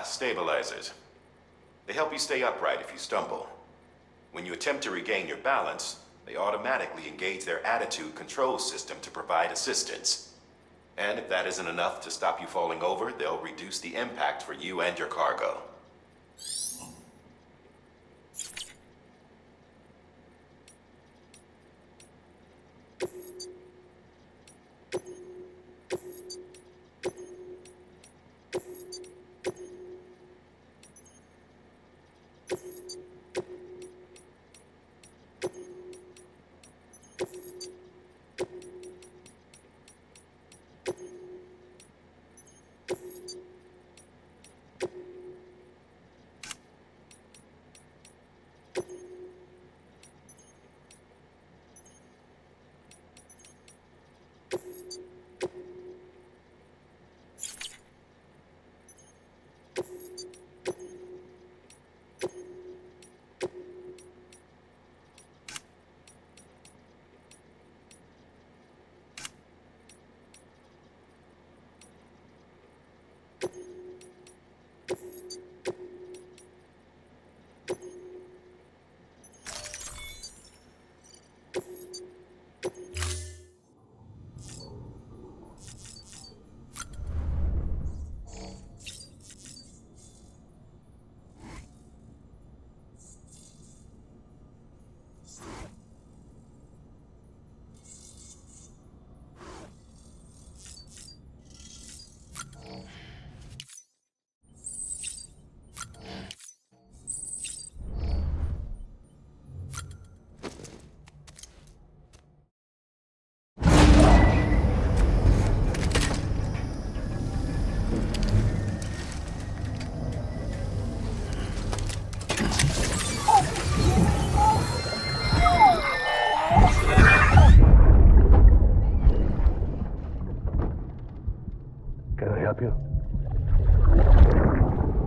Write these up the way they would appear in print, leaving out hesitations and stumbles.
Stabilizers. They help you stay upright if you stumble. When you attempt to regain your balance, they automatically engage their attitude control system to provide assistance. And if that isn't enough to stop you falling over, they'll reduce the impact for you and your cargo.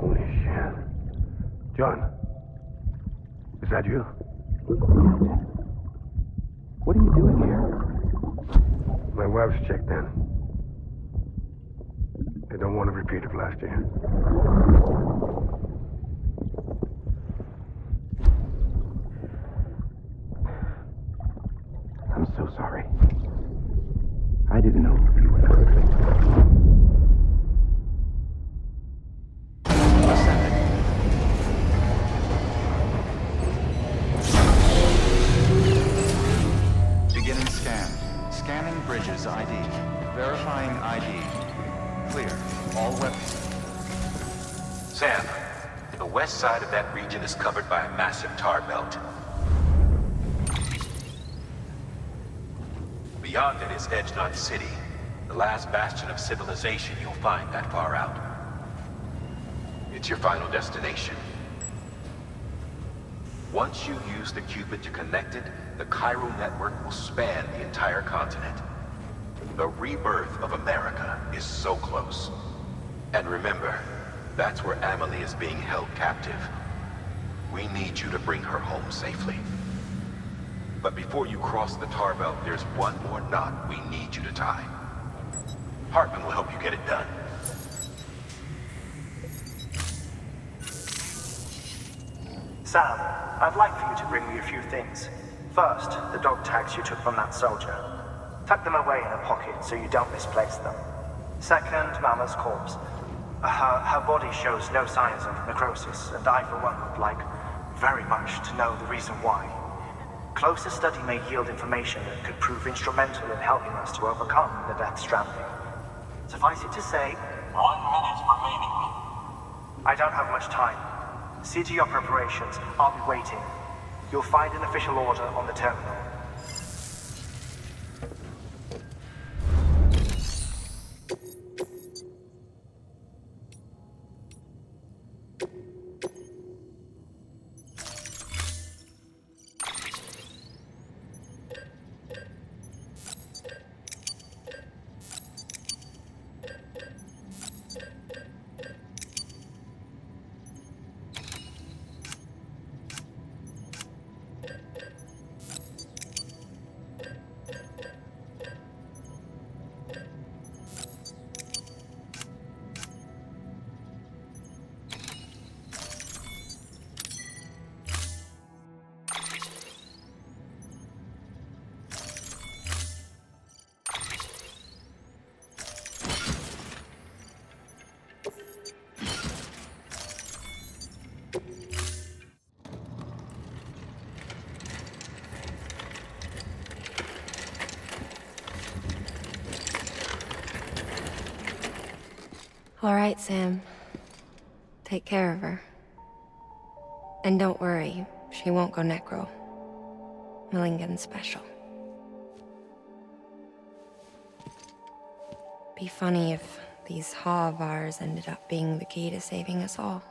Holy shit. John, is that you? What are you doing here? My wife's checked in. They don't want to repeat of last year. I'm so sorry. I didn't know you were hurt. Beginning scan. Scanning bridges ID. Verifying ID. Clear. All weapons. Sam, the west side of that region is covered by a massive tar belt. Beyond it is Edgenut City, the last bastion of civilization you'll find that far out. It's your final destination. Once you use the Cupid to connect it, the Chiral network will span the entire continent. The rebirth of America is so close. And remember, that's where Amelie is being held captive. We need you to bring her home safely. But before you cross the tar belt, there's one more knot we need you to tie. Heartman will help you get it done. Sam, I'd like for you to bring me a few things. First, the dog tags you took from that soldier. Tuck them away in a pocket so you don't misplace them. Second, Mama's corpse. Her body shows no signs of necrosis, and I, for one, would like very much to know the reason why. Closer study may yield information that could prove instrumental in helping us to overcome the Death Stranding. Suffice it to say, 1 minute remaining. I don't have much time. See to your preparations. I'll be waiting. You'll find an official order on the terminal. All right, Sam. Take care of her. And don't worry, she won't go necro. Millingen's special. Be funny if these Ha of ours ended up being the key to saving us all.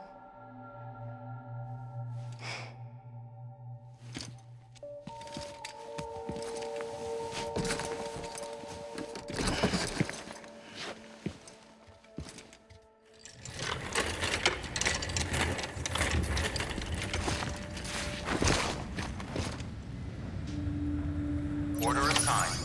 Order assigned.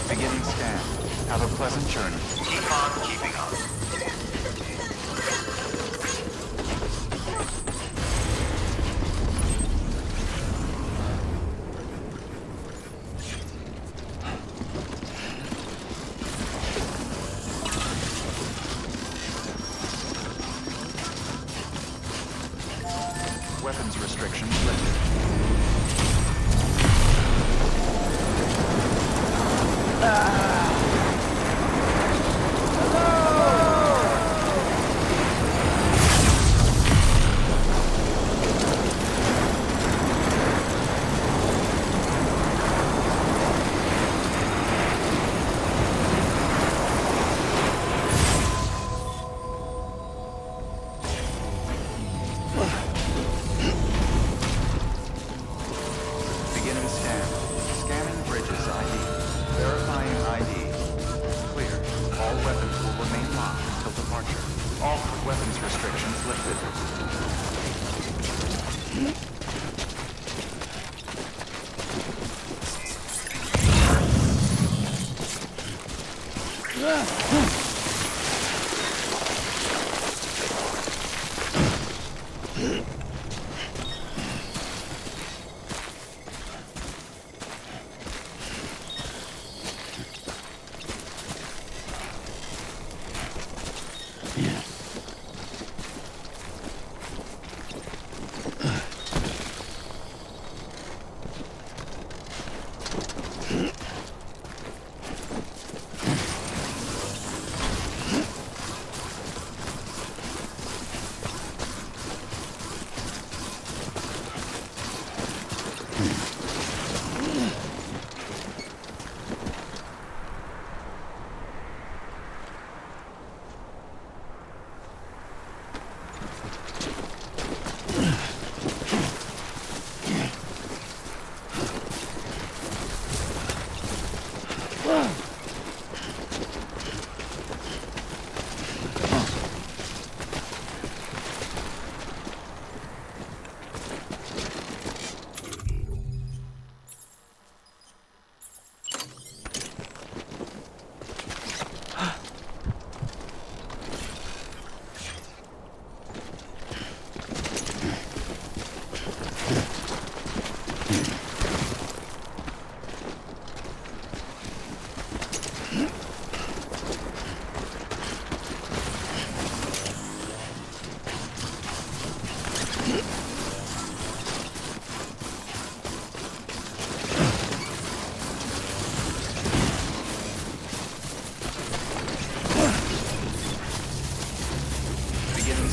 Beginning scan. Have a pleasant journey. Keep on keeping on. Weapons restrictions lifted. Beginning scan. Scanning bridges ID. Verifying ID. Clear. All weapons will remain locked until departure. All weapons restrictions lifted.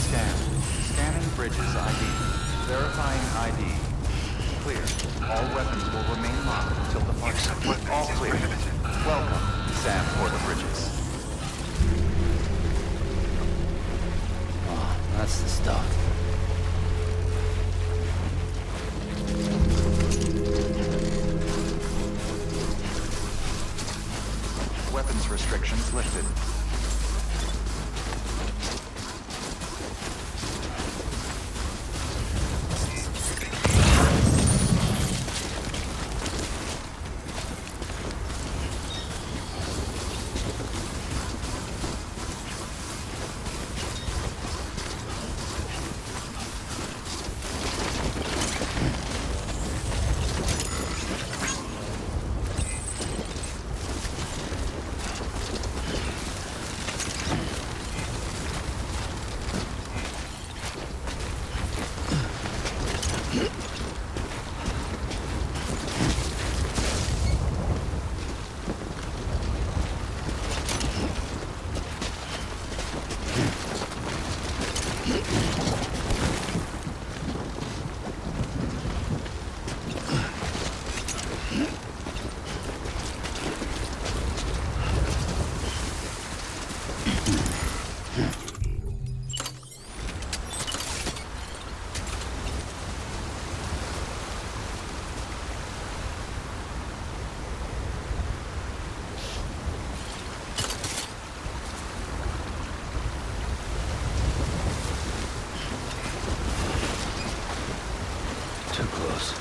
scan. Scanning bridges ID. Verifying ID. Clear. All weapons will remain locked until departure. All clear. Welcome, Sam Porter Bridges. Oh, that's the stuff. Weapons restrictions lifted. Too close.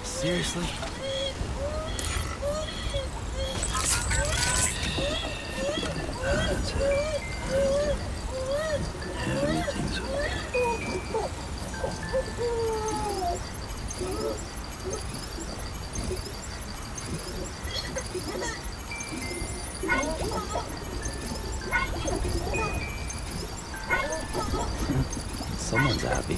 Seriously? That's it. Everything's okay. Someone's happy.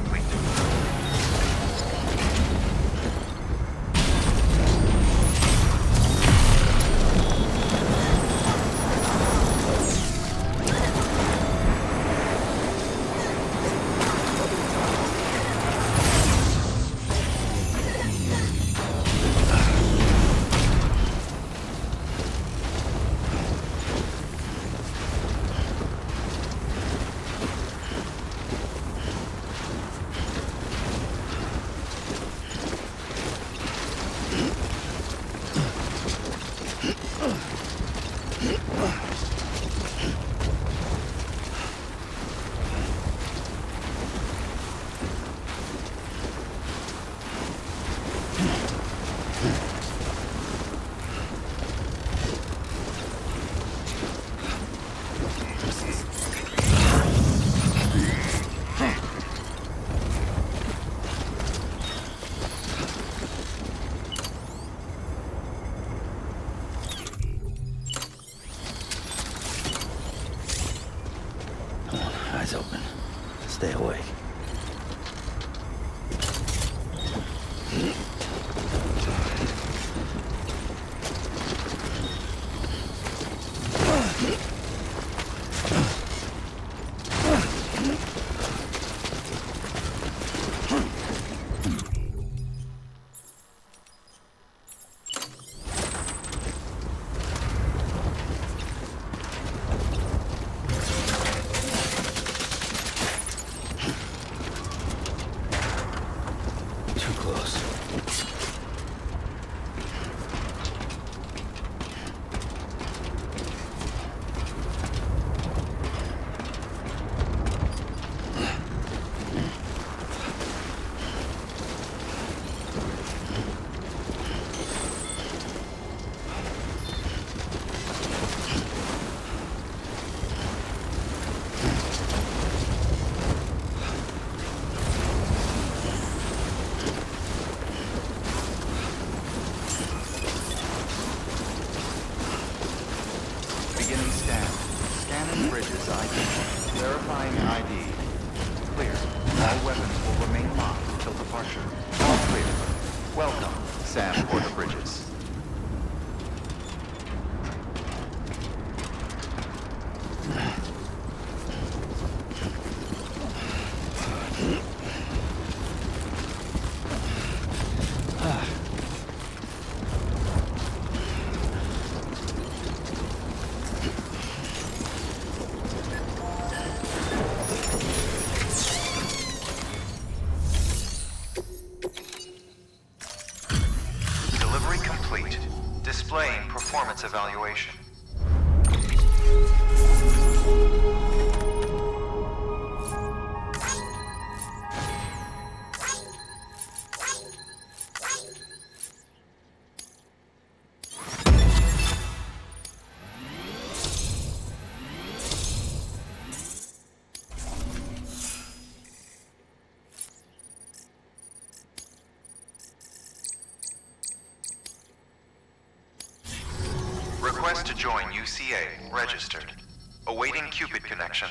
complete. Eyes open. Stay awake. Too close. Beginning scan. Scanning bridges ID. Verifying ID. Clear. All weapons will remain locked until departure. All clear. Welcome, Sam Porter Bridges. Delivery complete. Displaying performance evaluation. Request to join UCA. Registered. Awaiting Cupid connection.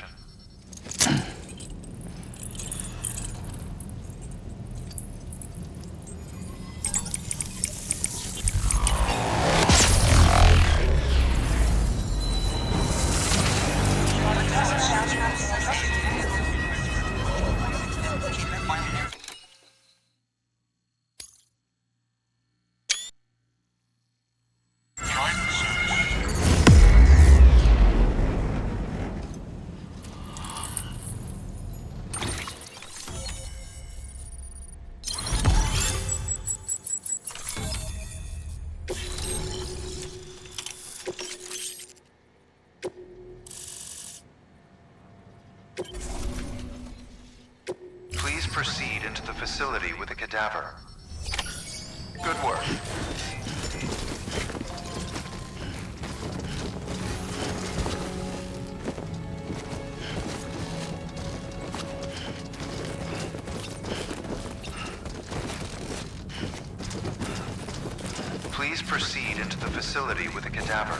Please proceed into the facility with a cadaver. Good work. Please proceed into the facility with a cadaver.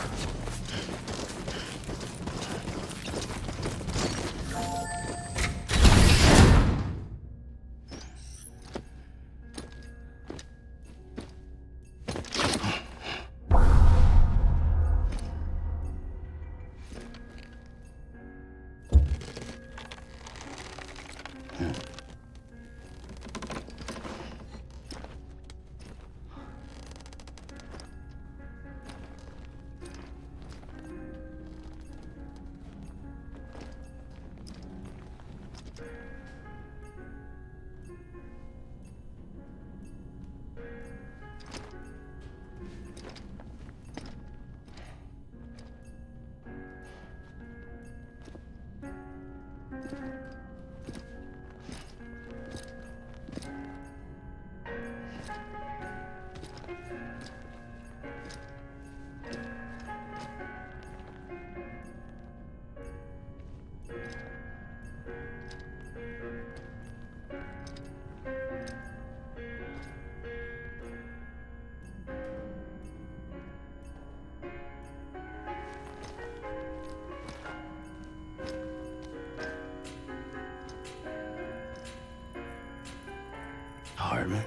Heartman.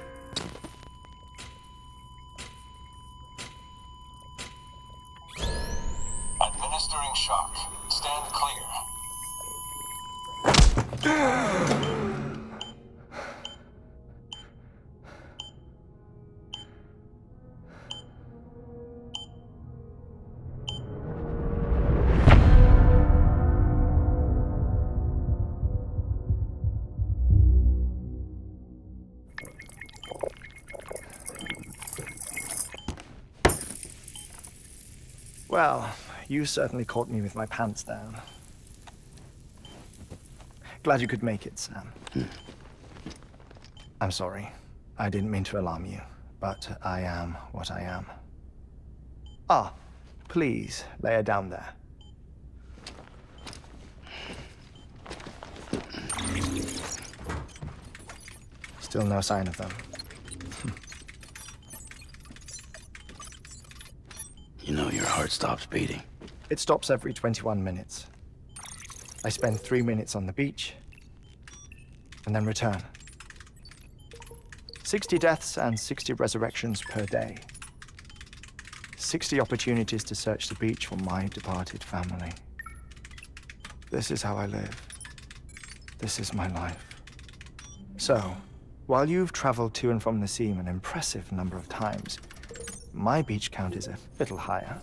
Administering shock. Stand clear. Well, you certainly caught me with my pants down. Glad you could make it, Sam. I'm sorry. I didn't mean to alarm you, but I am what I am. Ah, please lay her down there. Still no sign of them. You know your heart stops beating. It stops every 21 minutes. I spend 3 minutes on the beach, and then return. 60 deaths and 60 resurrections per day. 60 opportunities to search the beach for my departed family. This is how I live. This is my life. So, while you've traveled to and from the seam an impressive number of times, my beach count is a little higher.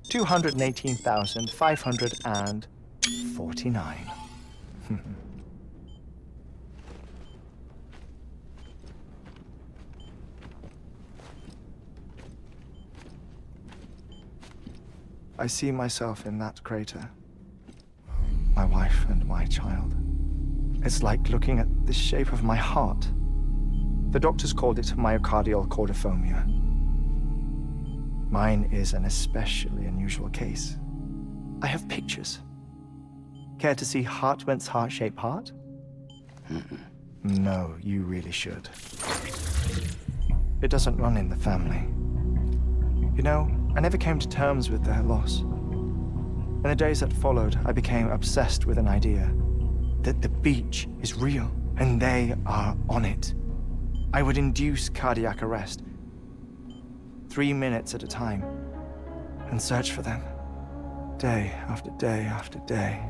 218,549. I see myself in that crater. My wife and my child. It's like looking at the shape of my heart. The doctors called it myocardial chordophobia. Mine is an especially unusual case. I have pictures. Care to see Heartman's heart-shaped heart? No, you really should. It doesn't run in the family. You know, I never came to terms with their loss. In the days that followed, I became obsessed with an idea that the beach is real and they are on it. I would induce cardiac arrest, 3 minutes at a time, and search for them, day after day after day.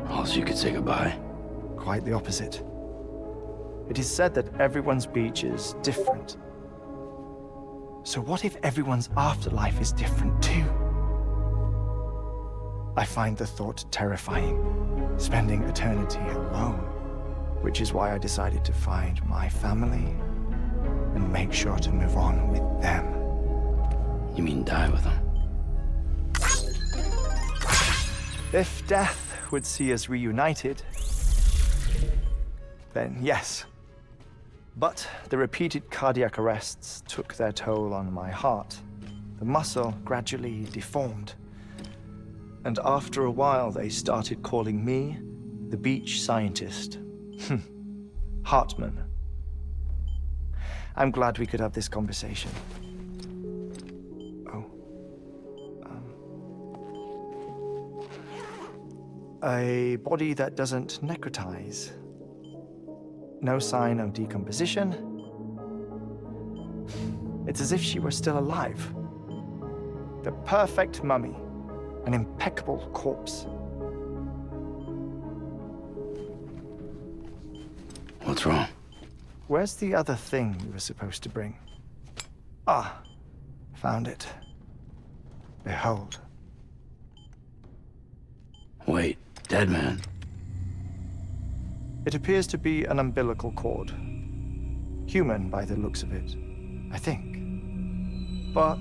Also, you could say goodbye. Quite the opposite. It is said that everyone's beach is different. So what if everyone's afterlife is different too? I find the thought terrifying, spending eternity alone, which is why I decided to find my family and make sure to move on with them. You mean die with them? If death would see us reunited, then yes. But the repeated cardiac arrests took their toll on my heart. The muscle gradually deformed. And after a while, they started calling me the beach scientist. Heartman. I'm glad we could have this conversation. Oh. A body that doesn't necrotize. No sign of decomposition. It's as if she were still alive. The perfect mummy. An impeccable corpse. What's wrong? Where's the other thing you were supposed to bring? Ah, found it. Behold. Wait, dead man. It appears to be an umbilical cord. Human by the looks of it, I think. But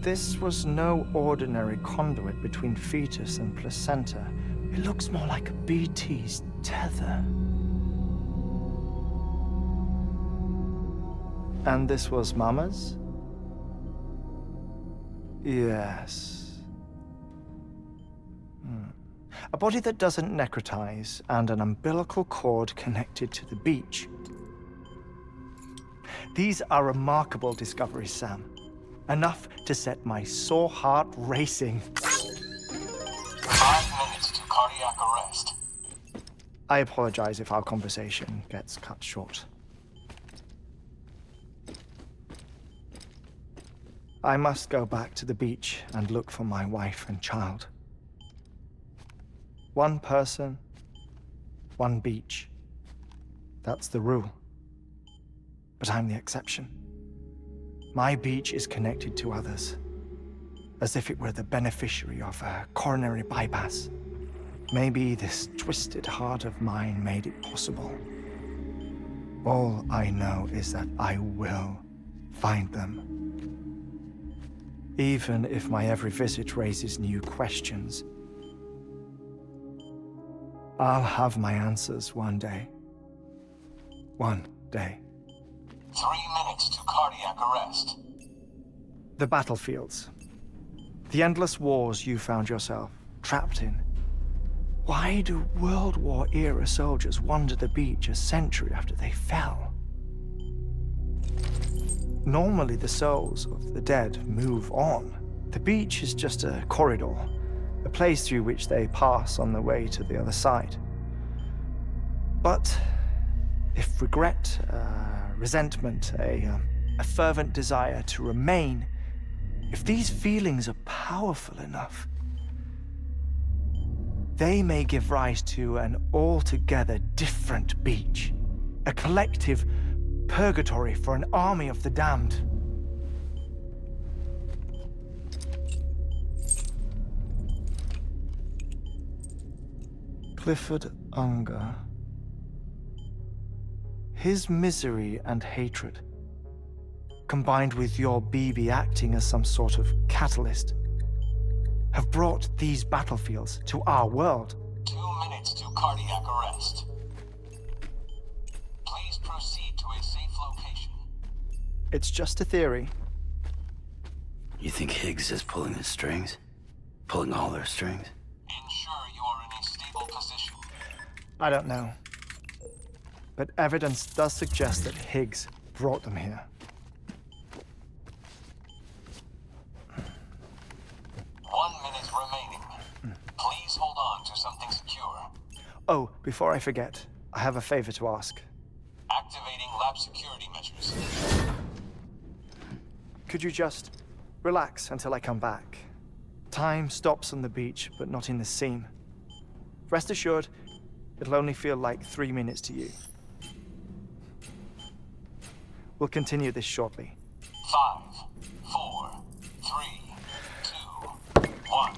this was no ordinary conduit between fetus and placenta. It looks more like a BT's tether. And this was Mama's? Yes. A body that doesn't necrotize and an umbilical cord connected to the beach. These are remarkable discoveries, Sam. Enough to set my sore heart racing. 5 minutes to cardiac arrest. I apologize if our conversation gets cut short. I must go back to the beach and look for my wife and child. One person, one beach. That's the rule. But I'm the exception. My beach is connected to others, as if it were the beneficiary of a coronary bypass. Maybe this twisted heart of mine made it possible. All I know is that I will find them. Even if my every visit raises new questions, I'll have my answers one day. One day. 3 minutes to cardiac arrest. The battlefields. The endless wars you found yourself trapped in. Why do World War-era soldiers wander the beach a century after they fell? Normally, the souls of the dead move on. The beach is just a corridor, a place through which they pass on the way to the other side. But if regret, resentment, a fervent desire to remain, if these feelings are powerful enough, they may give rise to an altogether different beach, a collective purgatory for an army of the damned. Clifford Unger. His misery and hatred, combined with your BB acting as some sort of catalyst, have brought these battlefields to our world. 2 minutes to cardiac arrest. Please proceed to a safe location. It's just a theory. You think Higgs is pulling the strings? Pulling all their strings? Ensure you are in a stable position. I don't know. But evidence does suggest that Higgs brought them here. 1 minute remaining. Please hold on to something secure. Oh, before I forget, I have a favor to ask. Activating lab security measures. Could you just relax until I come back? Time stops on the beach, but not in the scene. Rest assured, it'll only feel like 3 minutes to you. We'll continue this shortly. 5, 4, 3, 2, 1.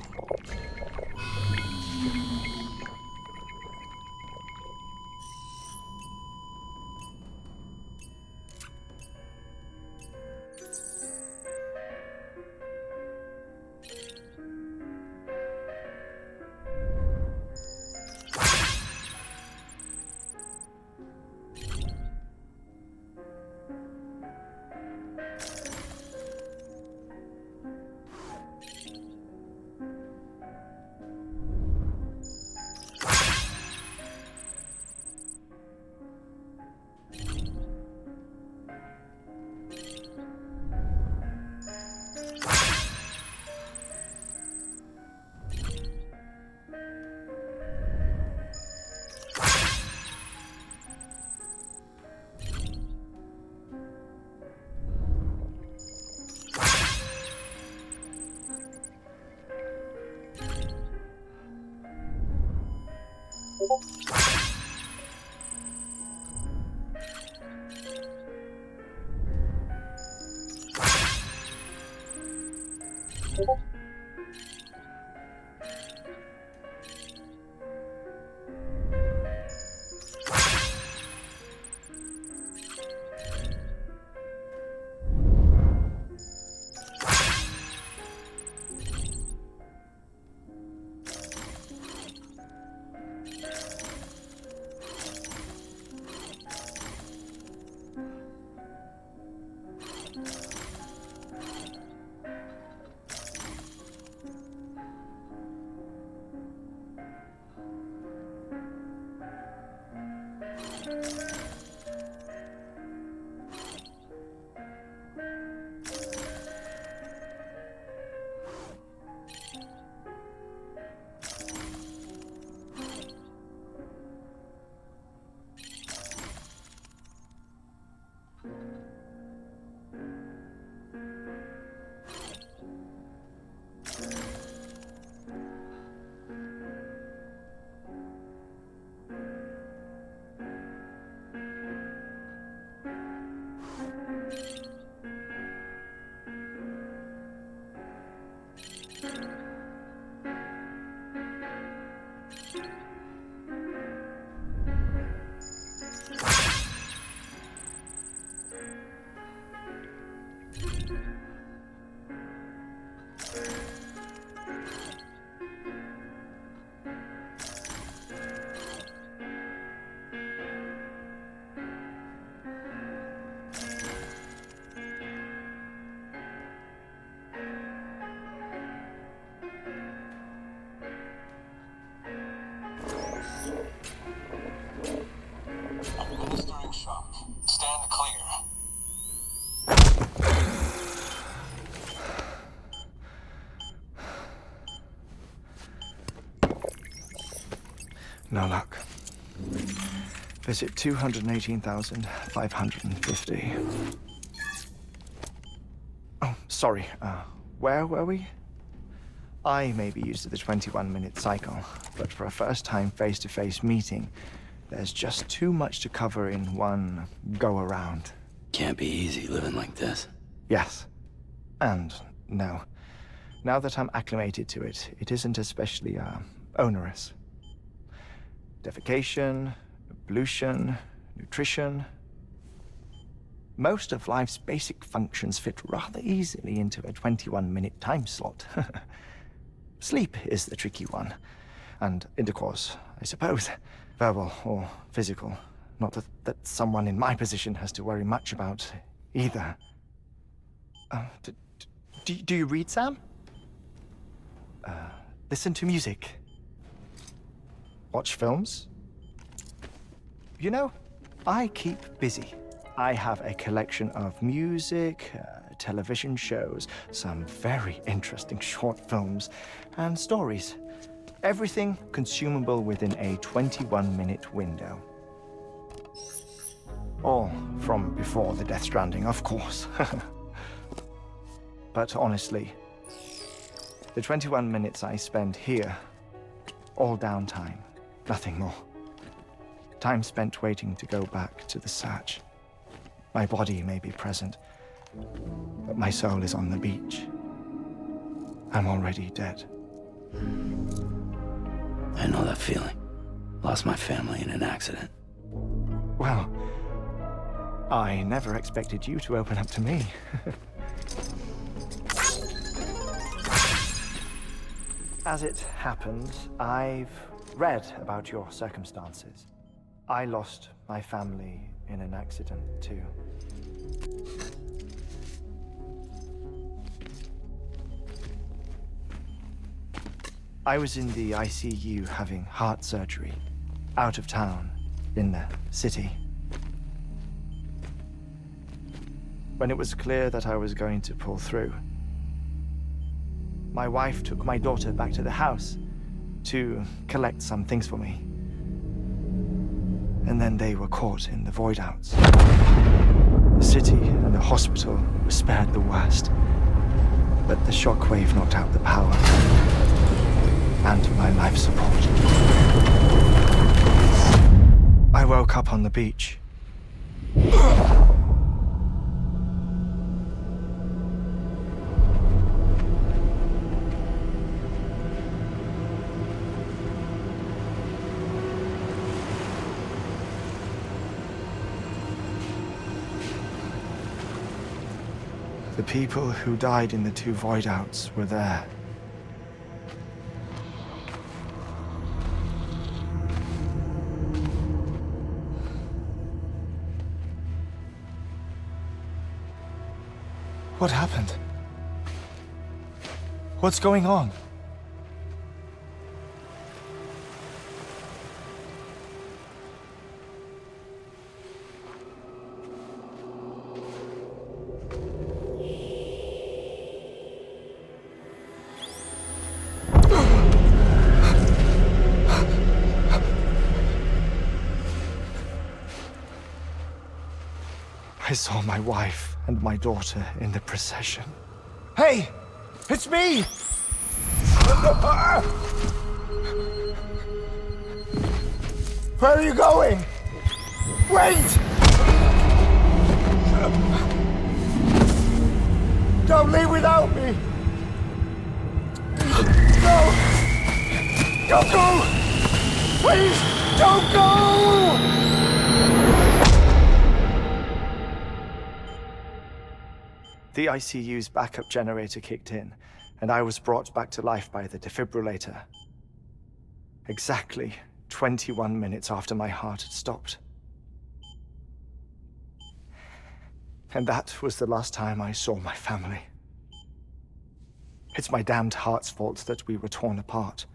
shock. Stand clear. No luck. Visit 218,550. Oh, sorry. Where were we? I may be used to the 21-minute cycle, but for a first-time face-to-face meeting, there's just too much to cover in one go-around. Can't be easy living like this. Yes. And no. Now that I'm acclimated to it, it isn't especially, onerous. Defecation, pollution, nutrition. Most of life's basic functions fit rather easily into a 21-minute time slot. Sleep is the tricky one. And intercourse, I suppose. Verbal or physical. Not that someone in my position has to worry much about either. Do you read, Sam? Listen to music. Watch films? You know, I keep busy. I have a collection of music, television shows, some very interesting short films, and stories. Everything consumable within a 21-minute window. All from before the Death Stranding, of course. But honestly, the 21 minutes I spend here, all downtime, nothing more. Time spent waiting to go back to the search. My body may be present, but my soul is on the beach. I'm already dead. I know that feeling. Lost my family in an accident. Well, I never expected you to open up to me. As it happens, I've read about your circumstances. I lost my family in an accident, too. I was in the ICU having heart surgery, out of town, in the city. When it was clear that I was going to pull through, my wife took my daughter back to the house to collect some things for me. And then they were caught in the void outs. The city and the hospital were spared the worst, but the shockwave knocked out the power and my life support. I woke up on the beach. The people who died in the two void outs were there. What happened? What's going on? I saw my wife and my daughter in the procession. Hey! It's me! Where are you going? Wait! Don't leave without me! No! Don't go! Please, don't go! The ICU's backup generator kicked in, and I was brought back to life by the defibrillator. Exactly 21 minutes after my heart had stopped. And that was the last time I saw my family. It's my damned heart's fault that we were torn apart,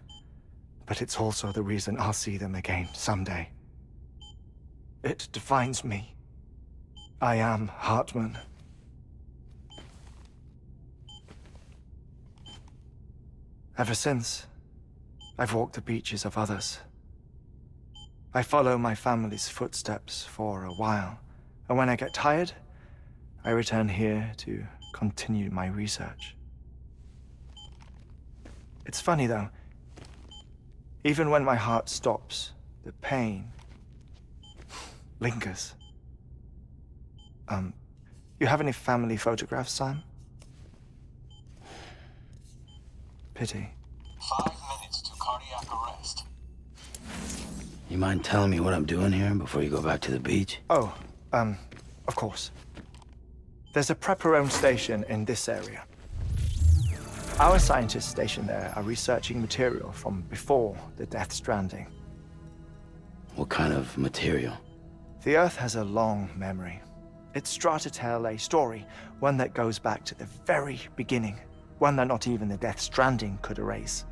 but it's also the reason I'll see them again someday. It defines me. I am Heartman. Ever since, I've walked the beaches of others. I follow my family's footsteps for a while, and when I get tired, I return here to continue my research. It's funny though, even when my heart stops, the pain lingers. You have any family photographs, Sam? Pity. 5 minutes to cardiac arrest. You mind telling me what I'm doing here before you go back to the beach? Oh, of course. There's a prepper-owned station in this area. Our scientists stationed there are researching material from before the Death Stranding. What kind of material? The Earth has a long memory. It's trying to tell a story, one that goes back to the very beginning, one that not even the Death Stranding could erase.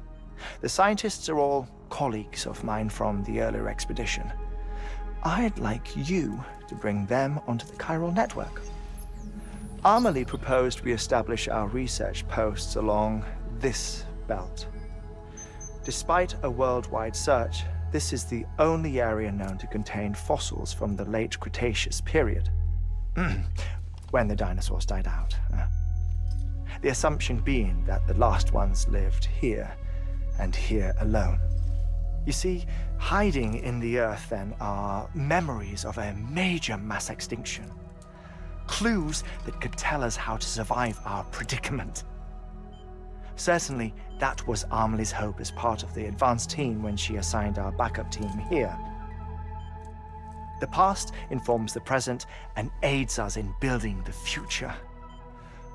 The scientists are all colleagues of mine from the earlier expedition. I'd like you to bring them onto the chiral network. Amelie proposed we establish our research posts along this belt. Despite a worldwide search, this is the only area known to contain fossils from the late Cretaceous period, when the dinosaurs died out. The assumption being that the last ones lived here, and here alone. You see, hiding in the Earth then are memories of a major mass extinction. Clues that could tell us how to survive our predicament. Certainly, that was Amelie's hope as part of the advanced team when she assigned our backup team here. The past informs the present and aids us in building the future.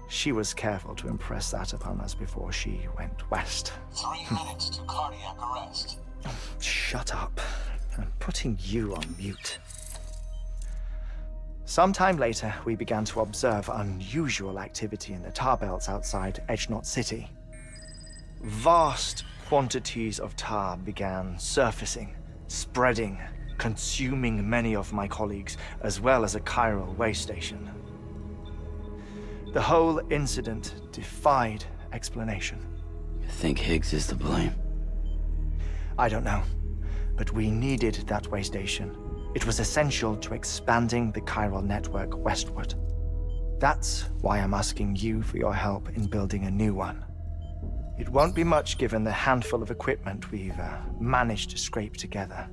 She was careful to impress that upon us before she went west. 3 minutes to cardiac arrest. Shut up. I'm putting you on mute. Sometime later, we began to observe unusual activity in the tar belts outside Edgenot City. Vast quantities of tar began surfacing, spreading, consuming many of my colleagues, as well as a chiral way station. The whole incident defied explanation. You think Higgs is to blame? I don't know, but we needed that way station. It was essential to expanding the chiral network westward. That's why I'm asking you for your help in building a new one. It won't be much given the handful of equipment we've managed to scrape together.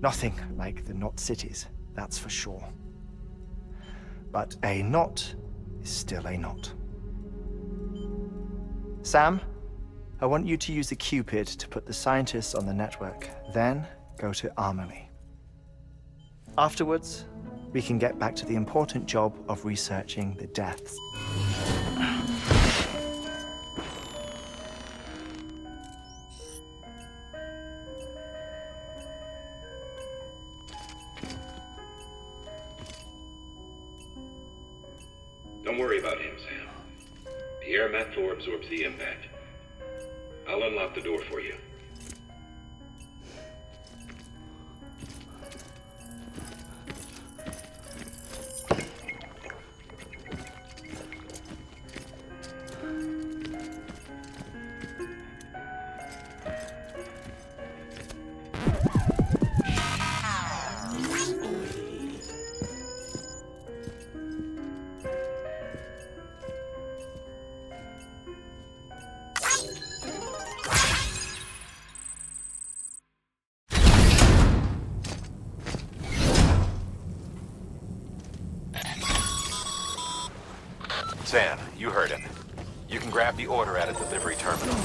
Nothing like the knot cities, that's for sure. But a knot is still a knot. Sam, I want you to use the Cupid to put the scientists on the network, then go to Amelie. Afterwards, we can get back to the important job of researching the deaths. Don't worry about him, Sam. The air mat floor absorbs the impact. I'll unlock the door for you. Sam, you heard him. You can grab the order at a delivery terminal.